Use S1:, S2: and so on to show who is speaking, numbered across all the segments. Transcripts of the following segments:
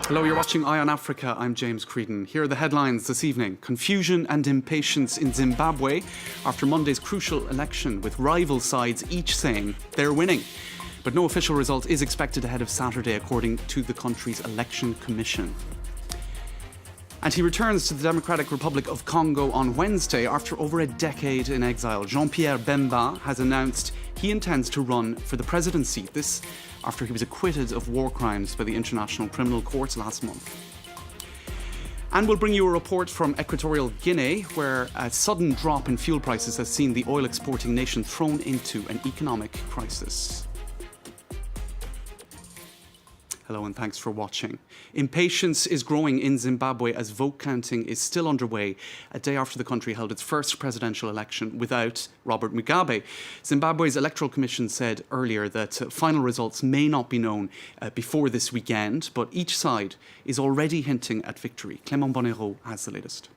S1: Hello, you're watching Eye on Africa. I'm James Creedon. Here are the headlines this evening. Confusion and impatience in Zimbabwe after Monday's crucial election, with rival sides each saying they're winning. But no official result is expected ahead of Saturday, according to the country's election commission. And he returns to the Democratic Republic of Congo on Wednesday after over a decade in exile. Jean-Pierre Bemba has announced he intends to run for the presidency. This after he was acquitted of war crimes by the International Criminal Court last month. And we'll bring you a report from Equatorial Guinea, where a sudden drop in fuel prices has seen the oil exporting nation thrown into an economic crisis. Hello and thanks for watching. Impatience is growing in Zimbabwe as vote counting is still underway, a day after the country held its first presidential election without Robert Mugabe. Zimbabwe's Electoral Commission said earlier that final results may not be known before this weekend, but each side is already hinting at victory. Clément Bonnereau has the latest.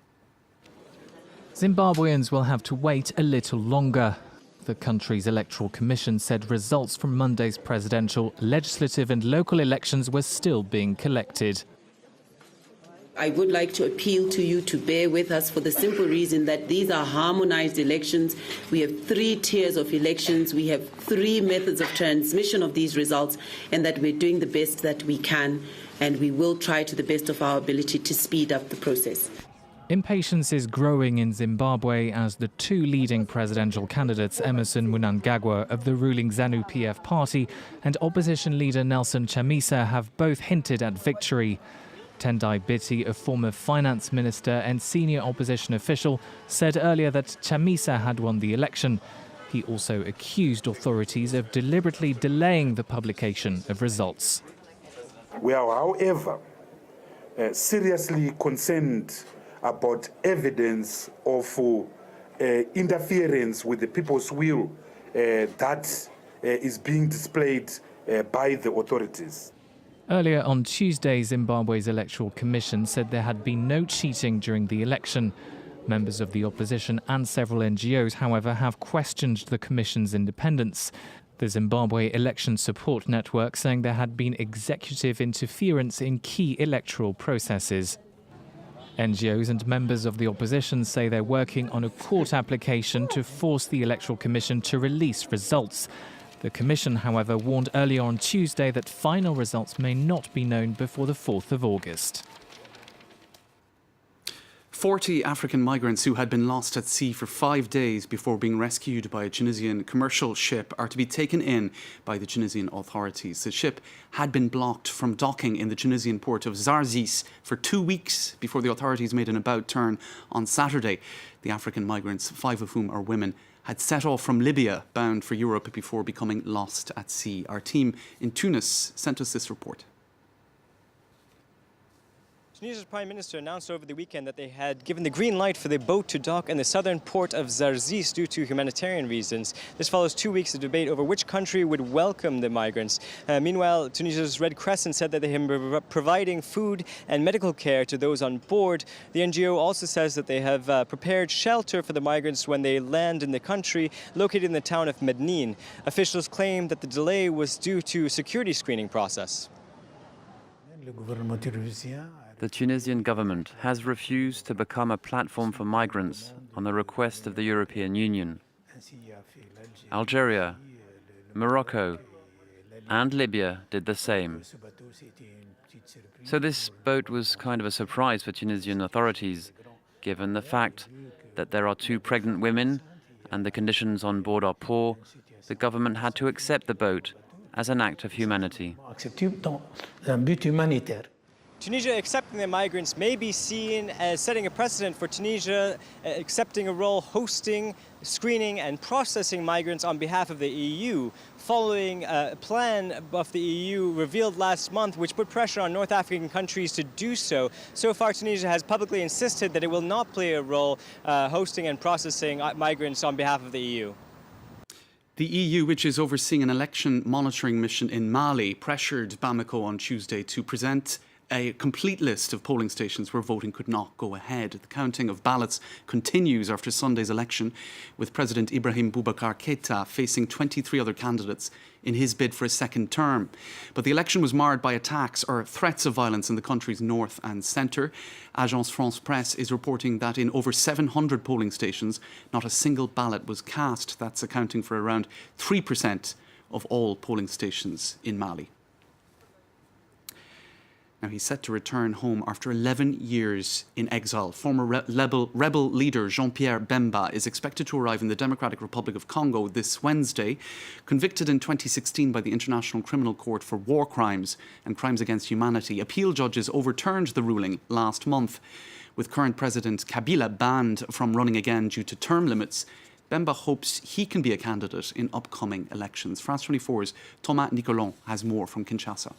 S2: Zimbabweans will have to wait a little longer. The country's Electoral Commission said results from Monday's presidential, legislative and local elections were still being collected.
S3: I would like to appeal to you to bear with us for the simple reason that these are harmonized elections. We have 3 tiers of elections. We have 3 methods of transmission of these results, and that we're doing the best that we can, and we will try to the best of our ability to speed up the process.
S2: Impatience is growing in Zimbabwe as the 2 leading presidential candidates, Emmerson Mnangagwa of the ruling ZANU-PF party and opposition leader Nelson Chamisa, have both hinted at victory. Tendai Biti, a former finance minister and senior opposition official, said earlier that Chamisa had won the election. He also accused authorities of deliberately delaying the publication of results.
S4: We are, however, seriously concerned about evidence of interference with the people's will that is being displayed by the authorities.
S2: Earlier on Tuesday, Zimbabwe's Electoral Commission said there had been no cheating during the election. Members of the opposition and several NGOs, however, have questioned the Commission's independence. The Zimbabwe Election Support Network saying there had been executive interference in key electoral processes. NGOs and members of the opposition say they're working on a court application to force the Electoral Commission to release results. The Commission, however, warned earlier on Tuesday that final results may not be known before the 4th of August.
S1: 40 African migrants who had been lost at sea for 5 days before being rescued by a Tunisian commercial ship are to be taken in by the Tunisian authorities. The ship had been blocked from docking in the Tunisian port of Zarzis for 2 weeks before the authorities made an about turn on Saturday. The African migrants, 5 of whom are women, had set off from Libya bound for Europe before becoming lost at sea. Our team in Tunis sent us this report.
S5: Tunisia's Prime Minister announced over the weekend that they had given the green light for the boat to dock in the southern port of Zarzis due to humanitarian reasons. This follows 2 weeks of debate over which country would welcome the migrants. Meanwhile, Tunisia's Red Crescent said that they have been providing food and medical care to those on board. The NGO also says that they have prepared shelter for the migrants when they land in the country, located in the town of Medellin. Officials claim that the delay was due to a security screening process.
S6: The Tunisian government has refused to become a platform for migrants on the request of the European Union. Algeria, Morocco, and Libya did the same. So this boat was kind of a surprise for Tunisian authorities, given the fact that there are 2 pregnant women and the conditions on board are poor. The government had to accept the boat as an act of humanity.
S5: Tunisia accepting the migrants may be seen as setting a precedent for Tunisia accepting a role hosting, screening and processing migrants on behalf of the EU, following a plan of the EU revealed last month which put pressure on North African countries to do so. So far, Tunisia has publicly insisted that it will not play a role hosting and processing migrants on behalf of the EU.
S1: The EU, which is overseeing an election monitoring mission in Mali, pressured Bamako on Tuesday to present a complete list of polling stations where voting could not go ahead. The counting of ballots continues after Sunday's election, with President Ibrahim Boubacar Keïta facing 23 other candidates in his bid for a second term. But the election was marred by attacks or threats of violence in the country's north and centre. Agence France Presse is reporting that in over 700 polling stations, not a single ballot was cast. That's accounting for around 3% of all polling stations in Mali. Now, he's set to return home after 11 years in exile. Former rebel leader Jean-Pierre Bemba is expected to arrive in the Democratic Republic of Congo this Wednesday. Convicted in 2016 by the International Criminal Court for war crimes and crimes against humanity, appeal judges overturned the ruling last month. With current President Kabila banned from running again due to term limits, Bemba hopes he can be a candidate in upcoming elections. France 24's Thomas Nicolon has more from Kinshasa.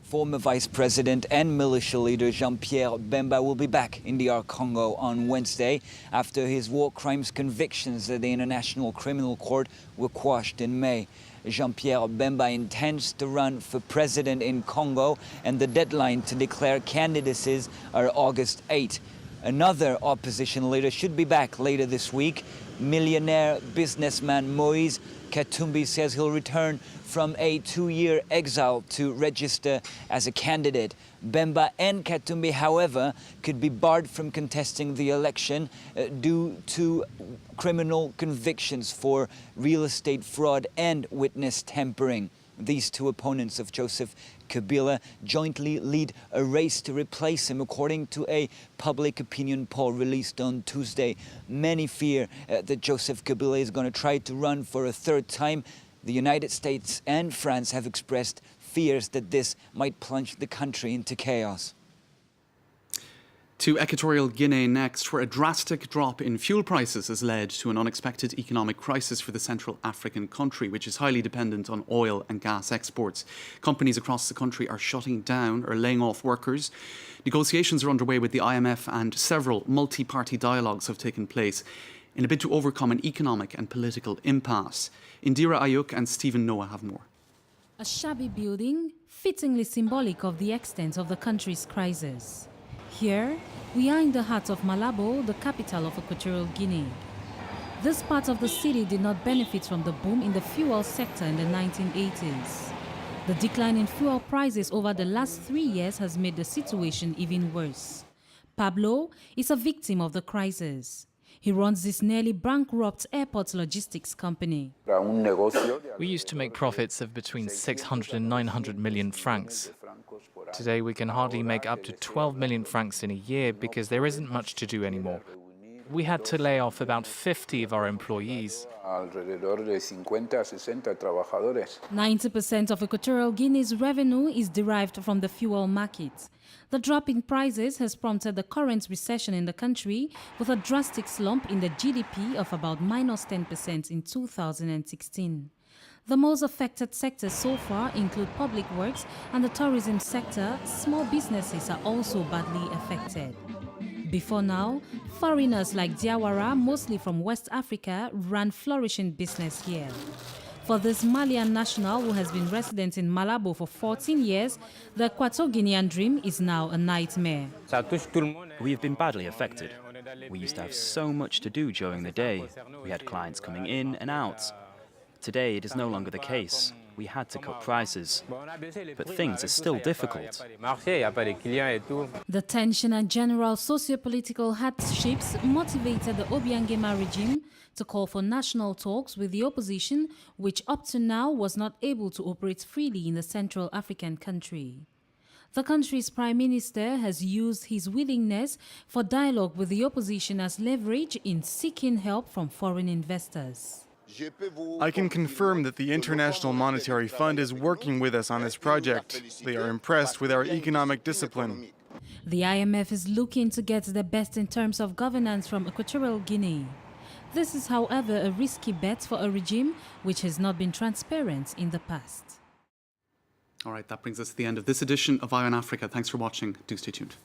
S7: Former Vice President and militia leader Jean-Pierre Bemba will be back in DR Congo on Wednesday after his war crimes convictions at the International Criminal Court were quashed in May. Jean-Pierre Bemba intends to run for president in Congo, and the deadline to declare candidacies are August 8. Another opposition leader should be back later this week. Millionaire businessman Moïse Katumbi says he'll return from a 2-year exile to register as a candidate. Bemba and Katumbi, however, could be barred from contesting the election due to criminal convictions for real estate fraud and witness tampering. These two opponents of Joseph Kabila jointly lead a race to replace him, according to a public opinion poll released on Tuesday. Many fear that Joseph Kabila is going to try to run for a third time. The United States and France have expressed fears that this might plunge the country into chaos.
S1: To Equatorial Guinea next, where a drastic drop in fuel prices has led to an unexpected economic crisis for the Central African country, which is highly dependent on oil and gas exports. Companies across the country are shutting down or laying off workers. Negotiations are underway with the IMF, and several multi-party dialogues have taken place in a bid to overcome an economic and political impasse. Indira Ayuk and Stephen Noah have more.
S8: A shabby building, fittingly symbolic of the extent of the country's crisis. Here, we are in the heart of Malabo, the capital of Equatorial Guinea. This part of the city did not benefit from the boom in the fuel sector in the 1980s. The decline in fuel prices over the last 3 years has made the situation even worse. Pablo is a victim of the crisis. He runs this nearly bankrupt airport logistics company.
S2: We used to make profits of between 600 and 900 million francs. Today we can hardly make up to 12 million francs in a year because there isn't much to do anymore. We had to lay off about 50 of our employees.
S8: 90% of Equatorial Guinea's revenue is derived from the fuel market. The drop in prices has prompted the current recession in the country, with a drastic slump in the GDP of about minus 10% in 2016. The most affected sectors so far include public works and the tourism sector. Small businesses are also badly affected. Before now, foreigners like Diawara, mostly from West Africa, ran flourishing business here. For this Malian national who has been resident in Malabo for 14 years, the Equatorial Guinean dream is now a nightmare.
S9: We have been badly affected. We used to have so much to do during the day. We had clients coming in and out. Today, it is no longer the case. We had to cut prices. But things are still difficult.
S8: The tension and general socio-political hardships motivated the Obiangema regime to call for national talks with the opposition, which up to now was not able to operate freely in the Central African country. The country's prime minister has used his willingness for dialogue with the opposition as leverage in seeking help from foreign investors.
S10: I can confirm that the International Monetary Fund is working with us on this project. They are impressed with our economic discipline.
S8: The IMF is looking to get the best in terms of governance from Equatorial Guinea. This is, however, a risky bet for a regime which has not been transparent in the past.
S1: All right, that brings us to the end of this edition of Eye on Africa. Thanks for watching. Do stay tuned.